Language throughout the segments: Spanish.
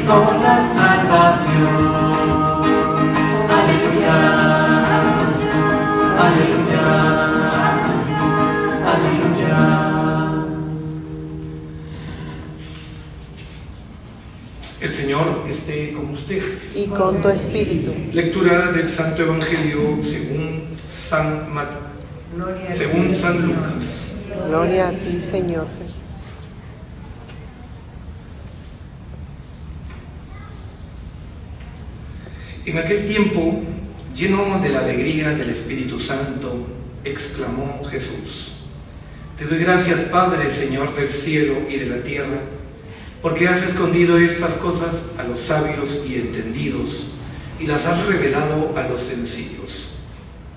con la salvación. Aleluya, aleluya, aleluya. El Señor esté con ustedes. Y con tu espíritu. Lectura del Santo Evangelio según San Lucas. Gloria a ti, Señor Jesús. En aquel tiempo, lleno de la alegría del Espíritu Santo, exclamó Jesús: Te doy gracias, Padre, Señor del cielo y de la tierra, porque has escondido estas cosas a los sabios y entendidos y las has revelado a los sencillos.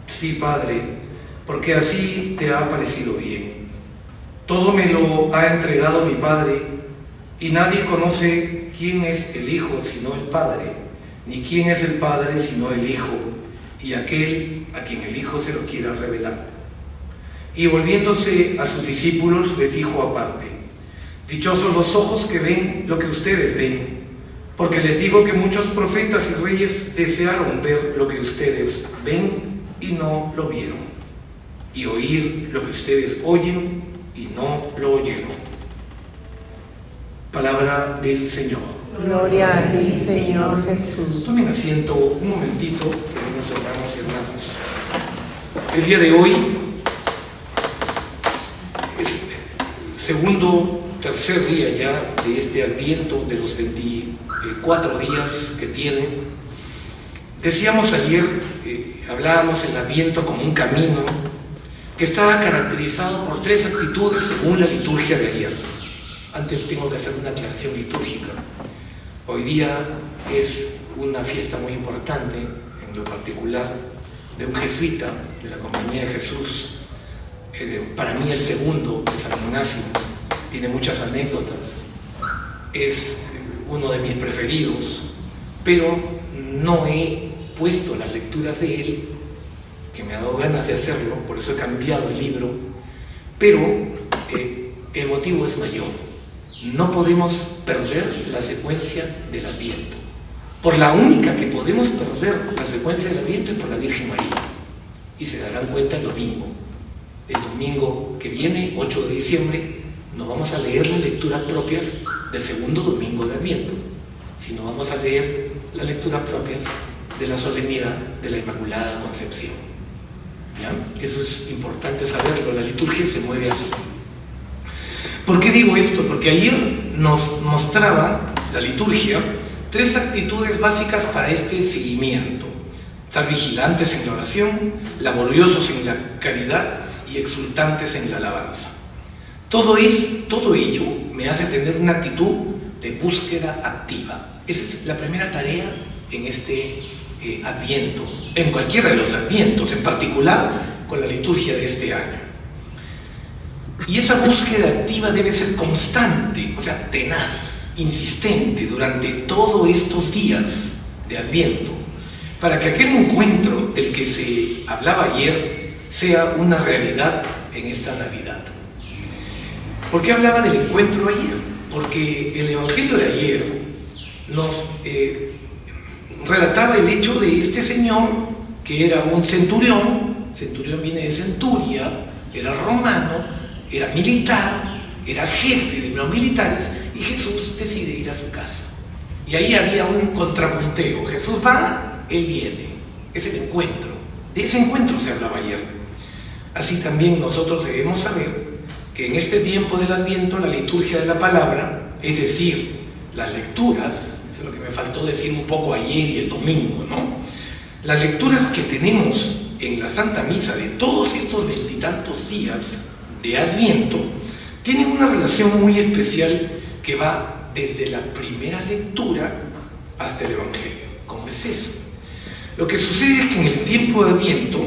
Sí, Padre, porque así te ha parecido bien. Todo me lo ha entregado mi Padre, y nadie conoce quién es el Hijo sino el Padre, ni quién es el Padre sino el Hijo, y aquel a quien el Hijo se lo quiera revelar. Y volviéndose a sus discípulos les dijo aparte: Dichosos los ojos que ven lo que ustedes ven, porque les digo que muchos profetas y reyes desearon ver lo que ustedes ven y no lo vieron, y oír lo que ustedes oyen y no lo oyeron. Palabra del Señor. Gloria a ti, Señor Jesús. Tomen asiento un momentito, queridos hermanos y hermanas. El día de hoy es tercer día ya de este Adviento, de los 24 días que tiene. Decíamos ayer, hablábamos del Adviento como un camino que está caracterizado por 3 actitudes según la liturgia de ayer. Antes tengo que hacer una aclaración litúrgica. Hoy día es una fiesta muy importante, en lo particular, de un jesuita de la Compañía de Jesús. Para mí el segundo, de San Ignacio, tiene muchas anécdotas. Es uno de mis preferidos, pero no he puesto las lecturas de él, que me ha dado ganas de hacerlo, por eso he cambiado el libro, pero el motivo es mayor. No podemos perder la secuencia del Adviento. Por la única que podemos perder la secuencia del Adviento es por la Virgen María. Y se darán cuenta el domingo. El domingo que viene, 8 de diciembre, no vamos a leer las lecturas propias del segundo domingo de Adviento, sino vamos a leer las lecturas propias de la solemnidad de la Inmaculada Concepción. ¿Ya? Eso es importante saberlo. La liturgia se mueve así. ¿Por qué digo esto? Porque ayer nos mostraba la liturgia 3 actitudes básicas para este seguimiento: estar vigilantes en la oración, laboriosos en la caridad y exultantes en la alabanza. Todo ello me hace tener una actitud de búsqueda activa. Esa es la primera tarea en este Adviento, en cualquiera de los Advientos, en particular con la liturgia de este año. Y esa búsqueda activa debe ser constante, o sea, tenaz, insistente durante todos estos días de Adviento, para que aquel encuentro del que se hablaba ayer sea una realidad en esta Navidad. ¿Por qué hablaba del encuentro ayer? Porque el Evangelio de ayer nos relataba el hecho de este señor que era un centurión viene de centuria, era romano, era militar, era jefe de los militares, y Jesús decide ir a su casa. Y ahí había un contrapunteo. Jesús va, él viene. Es el encuentro. De ese encuentro se hablaba ayer. Así también nosotros debemos saber que en este tiempo del Adviento la liturgia de la palabra, es decir, las lecturas, eso es lo que me faltó decir un poco ayer y el domingo, ¿no? Las lecturas que tenemos en la Santa Misa de todos estos 20 y tantos días de Adviento tienen una relación muy especial que va desde la primera lectura hasta el Evangelio. ¿Cómo es eso? Lo que sucede es que en el tiempo de Adviento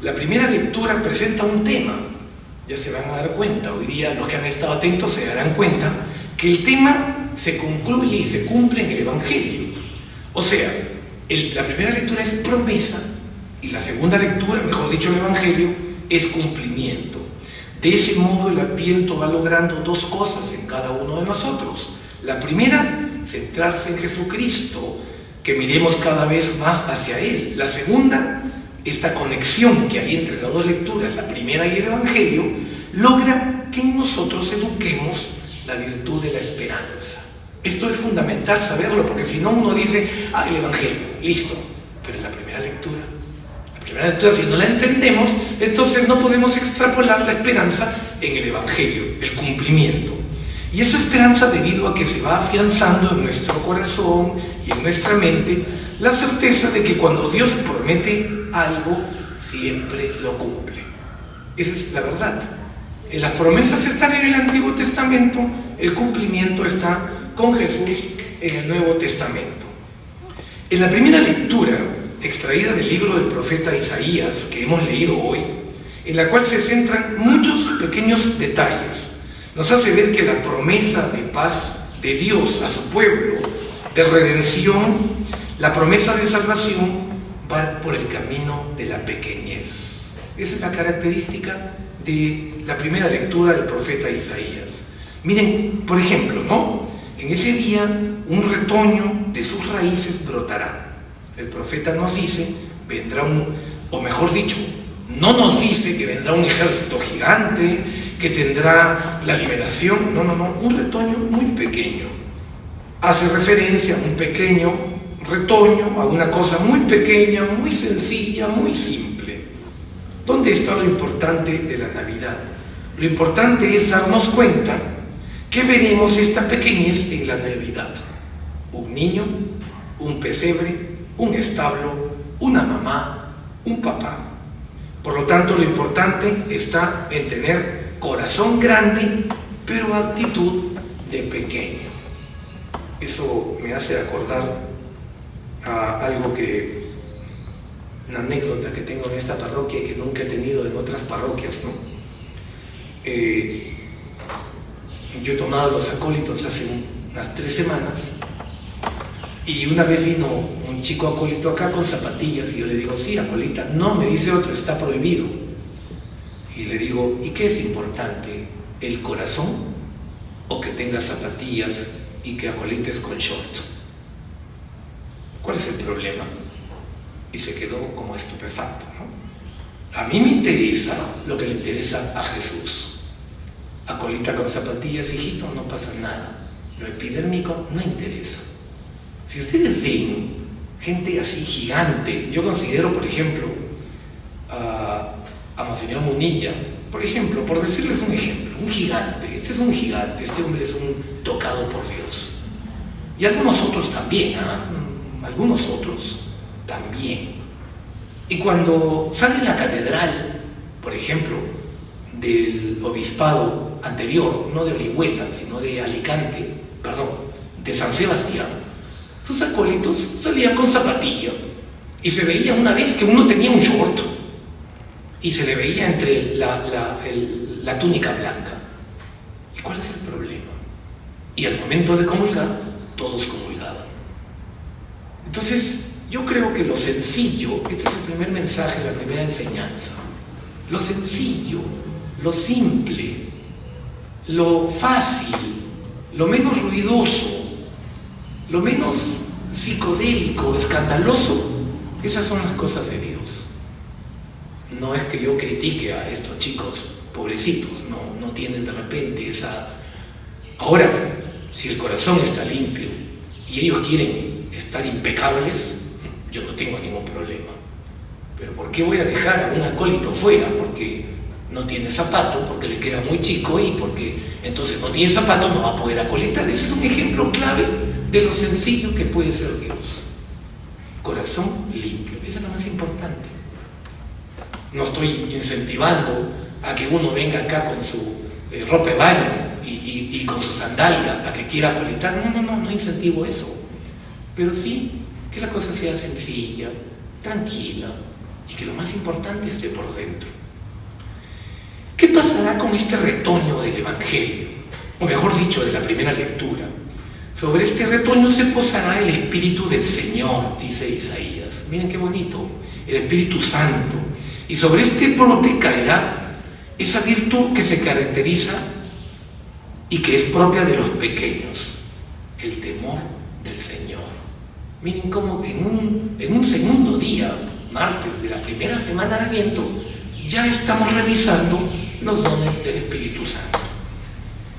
la primera lectura presenta un tema. Ya se van a dar cuenta, hoy día los que han estado atentos se darán cuenta que el tema se concluye y se cumple en el Evangelio. O sea, la primera lectura es promesa y la segunda lectura, mejor dicho el Evangelio, es cumplimiento. De ese modo el Adviento va logrando 2 cosas en cada uno de nosotros: La primera, centrarse en Jesucristo, que miremos cada vez más hacia Él. La segunda, esta conexión que hay entre las dos lecturas, la primera y el Evangelio, logra que en nosotros eduquemos la virtud de la esperanza. Esto es fundamental saberlo, porque si no uno dice, el Evangelio, listo, pero la primera lectura, si no la entendemos, entonces no podemos extrapolar la esperanza en el Evangelio, el cumplimiento. Y esa esperanza, debido a que se va afianzando en nuestro corazón y en nuestra mente, la certeza de que cuando Dios promete algo, siempre lo cumple. Esa es la verdad. Las promesas están en el Antiguo Testamento, el cumplimiento está con Jesús en el Nuevo Testamento. En la primera lectura, extraída del libro del profeta Isaías, que hemos leído hoy, en la cual se centran muchos pequeños detalles, nos hace ver que la promesa de paz de Dios a su pueblo, de redención, la promesa de salvación, va por el camino de la pequeñez. Esa es la característica de la primera lectura del profeta Isaías. Miren, por ejemplo, ¿no? En ese día un retoño de sus raíces brotará. El profeta nos dice, o mejor dicho, no nos dice que vendrá un ejército gigante, que tendrá la liberación. No, un retoño muy pequeño. Hace referencia a un pequeño retoño, a una cosa muy pequeña, muy sencilla, muy simple. ¿Dónde está lo importante de la Navidad? Lo importante es darnos cuenta que veremos esta pequeñez en la Navidad. Un niño, un pesebre, un establo, una mamá, un papá. Por lo tanto, lo importante está en tener corazón grande, pero actitud de pequeño. Eso me hace acordar a una anécdota que tengo en esta parroquia y que nunca he tenido en otras parroquias, ¿no? Yo he tomado los acólitos hace unas 3 semanas y una vez vino un chico acólito acá con zapatillas y yo le digo, sí, acolita. No, me dice otro, está prohibido. Y le digo, ¿y qué es importante? ¿El corazón o que tengas zapatillas y que acolites con short? ¿Cuál es el problema? Y se quedó como estupefacto, ¿no? A mí me interesa lo que le interesa a Jesús. Acolita con zapatillas, hijito, no pasa nada. Lo epidérmico no interesa. Si ustedes ven gente así gigante, yo considero, por ejemplo, a Monseñor Munilla, por ejemplo, por decirles un ejemplo, un gigante. Este es un gigante, este hombre es un tocado por Dios. Y algunos otros también, algunos otros también. Y cuando sale en la catedral, por ejemplo, del obispado anterior, no de Orihuela, sino de Alicante, de San Sebastián, sus acólitos salían con zapatilla y se veía una vez que uno tenía un short y se le veía entre la túnica blanca. ¿Y cuál es el problema? Y al momento de comulgar, todos comulgaban. Entonces, yo creo que lo sencillo, este es el primer mensaje, la primera enseñanza, lo sencillo, lo simple, lo fácil, lo menos ruidoso, lo menos psicodélico, escandaloso, esas son las cosas de Dios. No es que yo critique a estos chicos pobrecitos, no tienen de repente esa... Ahora, si el corazón está limpio y ellos quieren estar impecables, yo no tengo ningún problema. Pero ¿por qué voy a dejar a un acólito fuera? Porque no tiene zapato, porque le queda muy chico y porque entonces no tiene zapato, no va a poder acolitar. Ese es un ejemplo clave de lo sencillo que puede ser Dios. Corazón limpio, eso es lo más importante. No estoy incentivando a que uno venga acá con su ropa de baño y con su sandalia a que quiera acolitar. No incentivo eso. Pero sí que la cosa sea sencilla, tranquila y que lo más importante esté por dentro. ¿Qué pasará con este retoño del Evangelio? O mejor dicho, de la primera lectura. Sobre este retoño se posará el Espíritu del Señor, dice Isaías. Miren qué bonito, el Espíritu Santo. Y sobre este brote caerá esa virtud que se caracteriza y que es propia de los pequeños. el temor del Señor. Miren cómo en un segundo día, martes de la primera semana de Adviento, ya estamos revisando los dones del Espíritu Santo.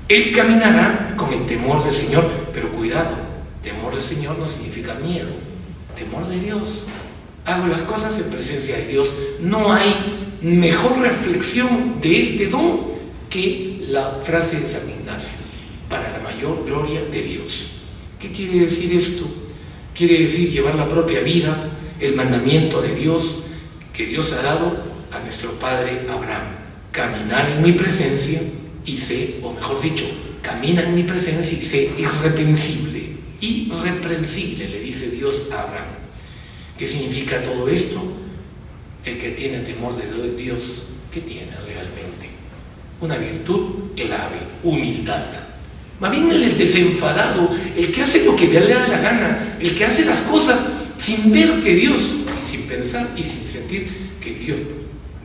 Él caminará con el temor del Señor, pero cuidado, temor del Señor no significa miedo, temor de Dios. Hago las cosas en presencia de Dios. No hay mejor reflexión de este don que la frase de San Ignacio: para la mayor gloria de Dios. ¿Qué quiere decir esto? Quiere decir llevar la propia vida, el mandamiento de Dios que Dios ha dado a nuestro padre Abraham: caminar en mi presencia y sé, o mejor dicho, camina en mi presencia y sé irreprensible. Irreprensible, le dice Dios a Abraham. ¿Qué significa todo esto? El que tiene temor de Dios, ¿qué tiene realmente? Una virtud clave: humildad. Más bien el desenfadado, el que hace lo que le da la gana, el que hace las cosas sin ver que Dios, y sin pensar y sin sentir que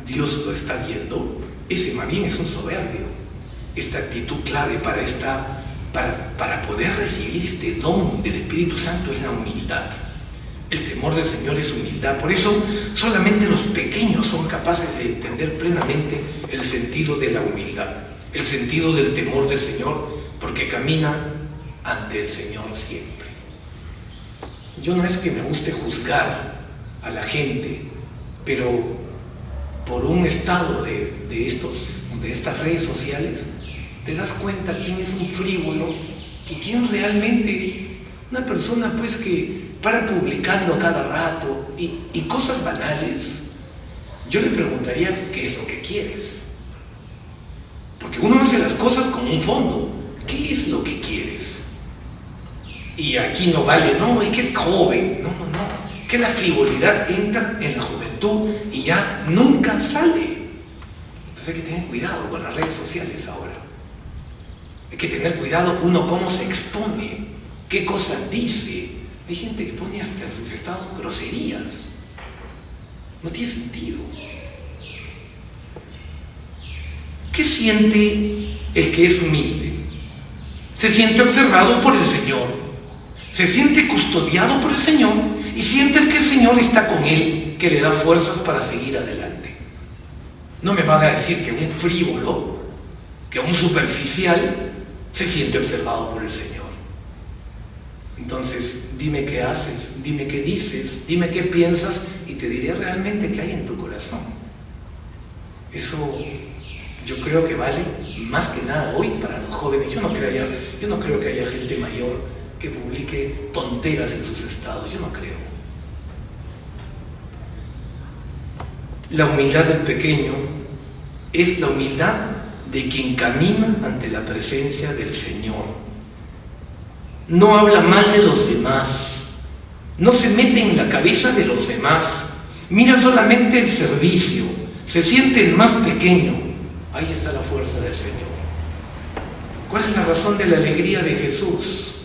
Dios lo está viendo, ese más bien es un soberbio. Esta actitud clave para poder recibir este don del Espíritu Santo es la humildad. El temor del Señor es humildad. Por eso solamente los pequeños son capaces de entender plenamente el sentido de la humildad, el sentido del temor del Señor, porque camina ante el Señor siempre. Yo no es que me guste juzgar a la gente, pero por un estado de estas redes sociales te das cuenta quién es un frívolo y quién realmente, una persona pues que para publicando a cada rato y cosas banales. Yo le preguntaría qué es lo que quieres, porque uno hace las cosas con un fondo. ¿Qué es lo que quieres? Y aquí no vale, no, es que es joven, no, que la frivolidad entra en la juventud y ya nunca sale. Entonces hay que tener cuidado con las redes sociales ahora. Hay que tener cuidado uno cómo se expone, qué cosas dice. Hay gente que pone hasta en sus estados groserías. No tiene sentido. ¿Qué siente el que es humilde? Se siente observado por el Señor, se siente custodiado por el Señor y siente que el Señor está con él, que le da fuerzas para seguir adelante. No me van a decir que un frívolo, que un superficial se siente observado por el Señor. Entonces, dime qué haces, dime qué dices, dime qué piensas y te diré realmente qué hay en tu corazón. Eso yo creo que vale más que nada hoy para los jóvenes. Yo no creo que haya gente mayor que publique tonteras en sus estados, yo no creo. La humildad del pequeño es la humildad de quien camina ante la presencia del Señor. No habla mal de los demás, no se mete en la cabeza de los demás, mira solamente el servicio, se siente el más pequeño. Ahí está la fuerza del Señor. ¿Cuál es la razón de la alegría de Jesús?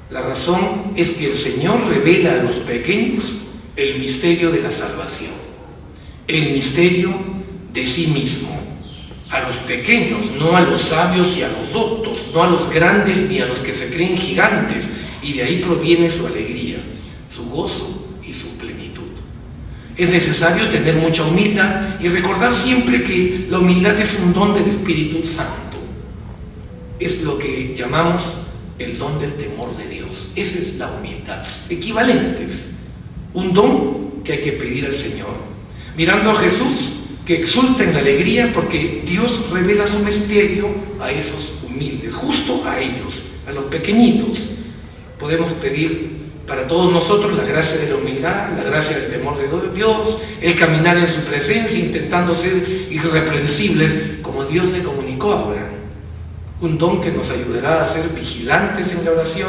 La razón es que el Señor revela a los pequeños el misterio de la salvación, el misterio de sí mismo. A los pequeños, no a los sabios y a los doctos, no a los grandes ni a los que se creen gigantes, y de ahí proviene su alegría, su gozo y su plenitud. Es necesario tener mucha humildad y recordar siempre que la humildad es un don del Espíritu Santo. Es lo que llamamos el don del temor de Dios. Esa es la humildad. Equivalentes. Un don que hay que pedir al Señor. Mirando a Jesús, que exulta en la alegría porque Dios revela su misterio a esos humildes, justo a ellos, a los pequeñitos. Podemos pedir para todos nosotros la gracia de la humildad, la gracia del temor de Dios, el caminar en su presencia intentando ser irreprensibles como Dios le comunicó a Abraham. Un don que nos ayudará a ser vigilantes en la oración,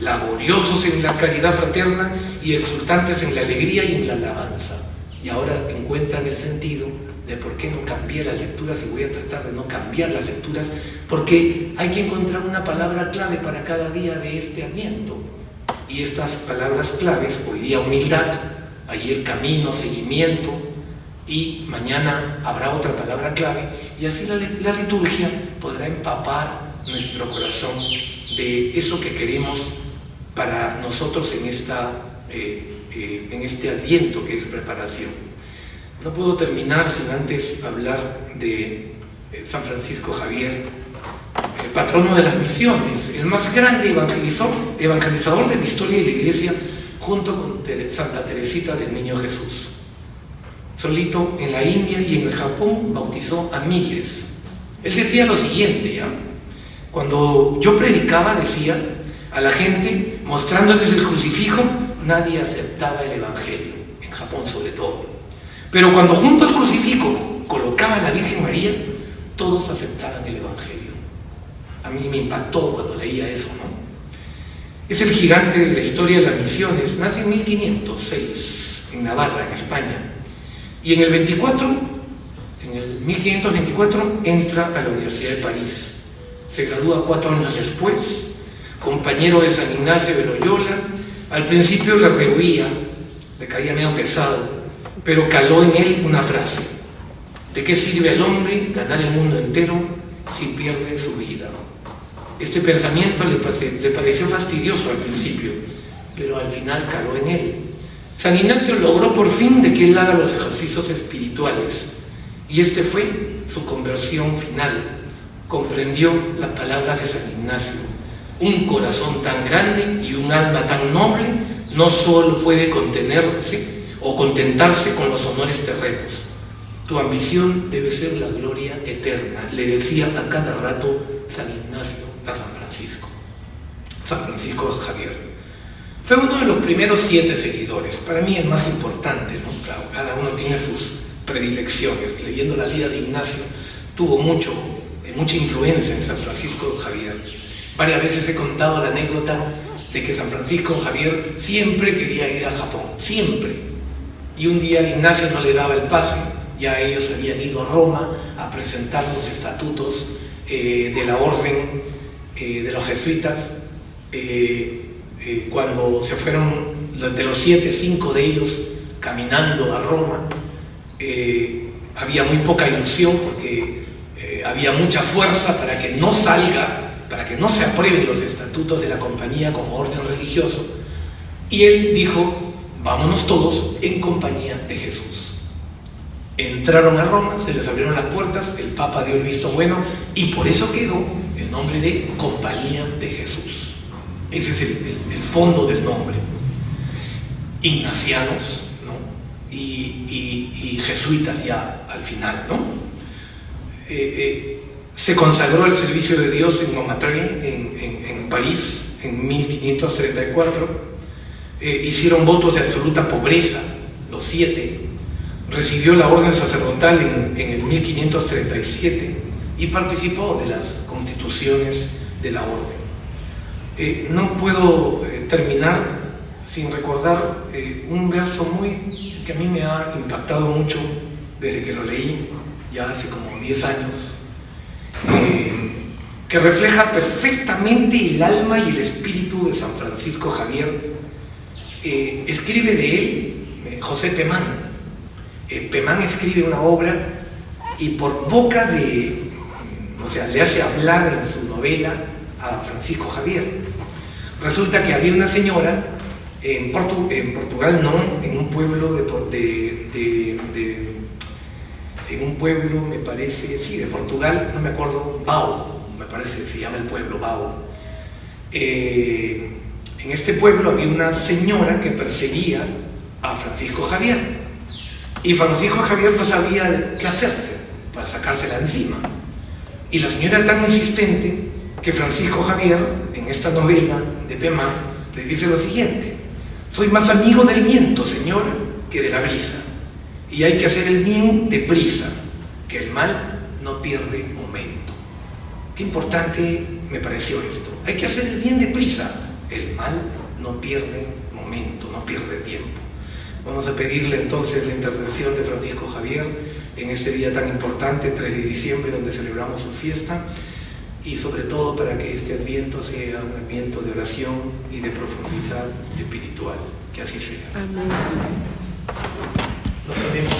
laboriosos en la caridad fraterna y exultantes en la alegría y en la alabanza. Y ahora encuentran el sentido de por qué no cambié las lecturas, y voy a tratar de no cambiar las lecturas, porque hay que encontrar una palabra clave para cada día de este Adviento. Y estas palabras claves, hoy día humildad, ayer camino, seguimiento, y mañana habrá otra palabra clave, y así la liturgia podrá empapar nuestro corazón de eso que queremos para nosotros en este Adviento que es preparación. No puedo terminar sin antes hablar de San Francisco Javier, el patrono de las misiones, el más grande evangelizador de la historia de la Iglesia, junto con Santa Teresita del Niño Jesús. Solito en la India y en el Japón bautizó a miles. Él decía lo siguiente, cuando yo predicaba, decía a la gente, mostrándoles el crucifijo, nadie aceptaba el Evangelio, en Japón sobre todo. Pero cuando junto al crucifijo colocaba a la Virgen María, todos aceptaban el Evangelio. A mí me impactó cuando leía eso, ¿no? Es el gigante de la historia de las misiones, nace en 1506, en Navarra, en España. Y en el 1524, entra a la Universidad de París. Se gradúa 4 años después, compañero de San Ignacio de Loyola. Al principio le rehuía, le caía medio pesado, pero caló en él una frase: ¿de qué sirve al hombre ganar el mundo entero si pierde su vida? Este pensamiento le pareció fastidioso al principio, pero al final caló en él. San Ignacio logró por fin de que él haga los ejercicios espirituales, y este fue su conversión final. Comprendió las palabras de San Ignacio: un corazón tan grande y un alma tan noble no solo puede contenerse o contentarse con los honores terrenos. Tu ambición debe ser la gloria eterna, le decía a cada rato San Ignacio a San Francisco Javier. Fue uno de los primeros 7 seguidores, para mí el más importante, ¿no? Claro, cada uno tiene sus predilecciones. Leyendo la vida de Ignacio, tuvo mucha influencia en San Francisco Javier. Varias veces he contado la anécdota de que San Francisco Javier siempre quería ir a Japón, siempre. Y un día Ignacio no le daba el pase, ya ellos habían ido a Roma a presentar los estatutos de la orden de los jesuitas. Cuando se fueron, de los 7, 5 de ellos caminando a Roma, había muy poca ilusión porque había mucha fuerza para que no salga, para que no se aprueben los estatutos de la compañía como orden religioso. Y él dijo: vámonos todos en compañía de Jesús. Entraron a Roma, se les abrieron las puertas, el Papa dio el visto bueno y por eso quedó el nombre de Compañía de Jesús. Ese es el fondo del nombre. Ignacianos, ¿no? y jesuitas ya al final, ¿no? Se consagró al servicio de Dios en Montmartre, en París, en 1534. Hicieron votos de absoluta pobreza, los 7. Recibió la orden sacerdotal en el 1537 y participó de las constituciones de la orden. No puedo terminar sin recordar un verso que a mí me ha impactado mucho desde que lo leí, ya hace como 10 años, que refleja perfectamente el alma y el espíritu de San Francisco Javier. Escribe de él José Pemán. Pemán escribe una obra y por boca le hace hablar en su novela a Francisco Javier. Resulta que había una señora en Portugal, no, en un pueblo en un pueblo, me parece, sí, de Portugal, no me acuerdo, Bao, me parece que se llama el pueblo, Bao. En este pueblo había una señora que perseguía a Francisco Javier, y Francisco Javier no sabía qué hacerse para sacársela encima. Y la señora era tan insistente que Francisco Javier, en esta novela de Pemán, le dice lo siguiente: soy más amigo del viento, señora, que de la brisa, y hay que hacer el bien deprisa, que el mal no pierde momento. Qué importante me pareció esto. Hay que hacer el bien deprisa, el mal no pierde momento, no pierde tiempo. Vamos a pedirle entonces la intercesión de Francisco Javier en este día tan importante, 3 de diciembre, donde celebramos su fiesta, y sobre todo para que este Adviento sea un Adviento de oración y de profundidad espiritual. Que así sea. Amén. Nos ponemos